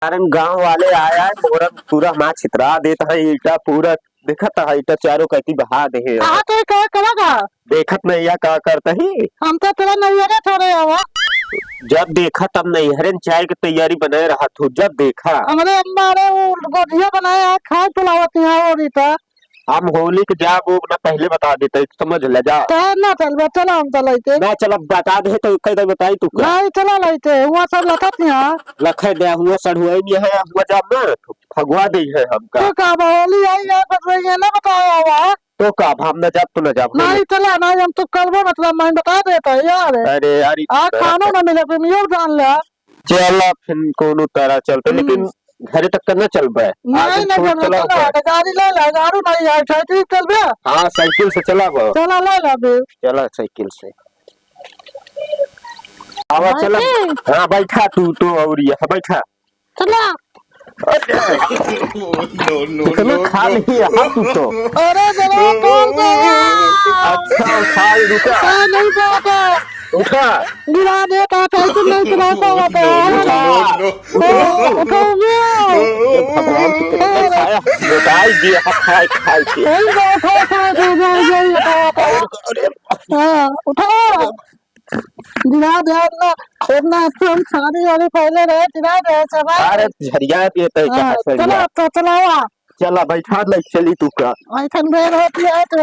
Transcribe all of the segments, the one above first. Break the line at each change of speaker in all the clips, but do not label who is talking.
कारण गांव वाले आया है मोरम पूरा माँ छितरा देता है ईटा पूरा देखत है ईटा चारों कहती बहा दे
कहा तो क्या करेगा।
देखत नहीं या का करता ही
हम तो तेरा नैया छोड़े हवा।
जब देखा तब नहीं हरन चाय की तैयारी बनाए रहा तू जब देखा
हमारे अम्मा ने वो गोधिया बनाया खाए पिलावती है और इता
हम होली के जा वो ना पहले बता देते समझ ले जा
ना चल चला हम चलते
मैं चल बता दे तो कई बताई तू
नहीं चला लेते हुआ सब लखत यहाँ
लखे दे हुआ सड़ुआ नहीं है हुआ जब ना फगवा दे है हमका
तो का होली आई है बस ना बताया हुआ
तो का हम न जब तू न जब
नहीं चला नहीं हम तो करबो मतलब मैं बता देता यार
अरे यार
आज खाना ना मिले फिर योग जान ले
चल फिर कोनो तरह चलते लेकिन घरे तक करना चल बे
नहीं चला गाड़ी ले ले गाड़ी नहीं है साइकिल चल बे
हाँ साइकिल से चला बो
चला ले ले बे
चला साइकिल से आवा चला हाँ बैठा तू तो और यहाँ बैठा
चला
कितना खा नहीं यहाँ तू तो
अरे जरा तोड़ दे
अच्छा खा रुका
नहीं पाता
उठा
गिरा देता साइकिल नहीं चला पाता उठो
भगवान की कितना खाया बताई दिया खाए खाए के
उठो गिरा दे ना इतना तुम शादी वाले पहले रहे गिरा दे सब
अरे झरिया देते कहां से
चला तो चलावा
चला बैठा ले चली तू का
ऐसन बेर होती है तो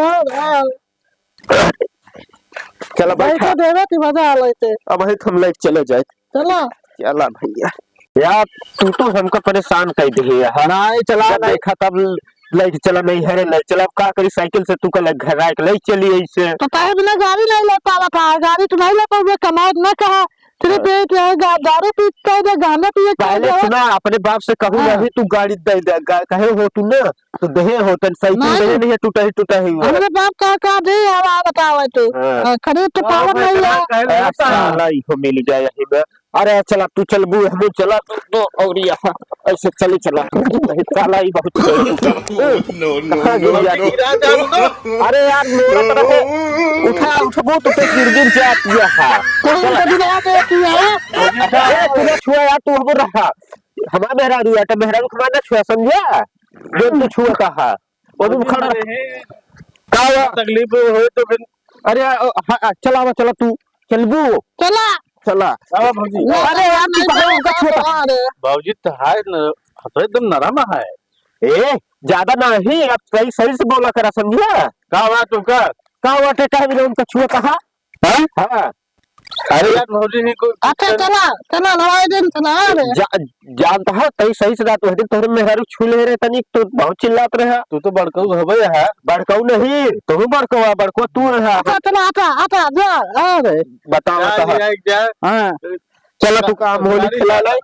चला बैठा
देवे ती मजा आ लेते
अब है हम ले चले जाए
चला
चला भैया यार तू तो हमको परेशान कर दे नहीं चला देखा तब लेके चला नहीं है ले चला का करी साइकिल से तू कल घर आके ले चली ऐसे
तो ताए बिना गाड़ी नहीं ले पावा था गाड़ी तो नहीं ले पाओगे कमाई न कहा तेरे पेट दारू पीता है गाना पिए
पहले सुना अपने बाप से कहूँ नहीं तू गाड़ी दे दे कहे हो तू ना तो दे हो तन साइकिल दे नहीं है टूटा ही
हमारे बाप का दे आवा बताओ तू खरीद तो पावर नहीं है
साला इहो मिल जाए यहीं में अरे चला तू चल बू हम चला तो और यहाँ ऐसे चले चला साला ही बहुत अरे यार मेरा तरफ उठा उठबो तो गिर जाती है तूने छुआ यार तू हम रहा हमारा मेहरारू है तो मेहरारू खमाना छुआ समझा जो तू छुआ कहा वो तुम खड़ा का तकलीफ हो तो फिर अरे चला चला तू चलबू
चला
चला
भाजी
अरे यार तू कहां का छोटा
भाजी तो है तो एकदम नरम है
ए ज्यादा नहीं अब सही सही से बोला करा समझा
का हुआ तू का
वाटे का भी उनका छुआ कहा हां
अरे यार भाजी नहीं को
अच्छा चला चला नवाई दिन चला रे
जानता है तई सही से रात दिन तोरे मेहरारू छू ले रे तनिक तो बहुत चिल्लात रहा
तू तो बड़कऊ हबे है
बड़कऊ नहीं तू बड़कऊ तू रहा
चला आता जा अरे
बताओ हां चलो तू काम होली खिला ले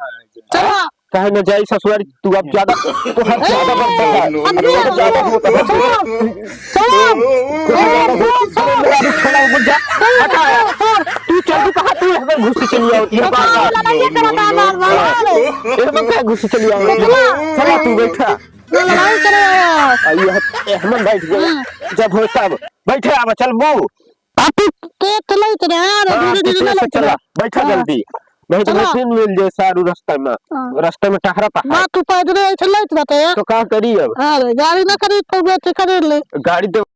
चला
कहे न जाई ससुरारी तू अब ज्यादा तू हद ज्यादा बढ़ता तू चल तू कहां तू हमें घुस चली आओ ये बात घुस चली आओ चला तू बैठा
लड़ाई करे
अहमद बैठ गया जब हो तब बैठे अब चल बू
आप ते चले धीरे
चला बैठा जल्दी नहीं तो मशीन मिल जाए सारू रास्ते में टहरा पा
तू पैदल चले
तो का करी अब
अरे गाड़ी ना करी तो बेच कर ले
गाड़ी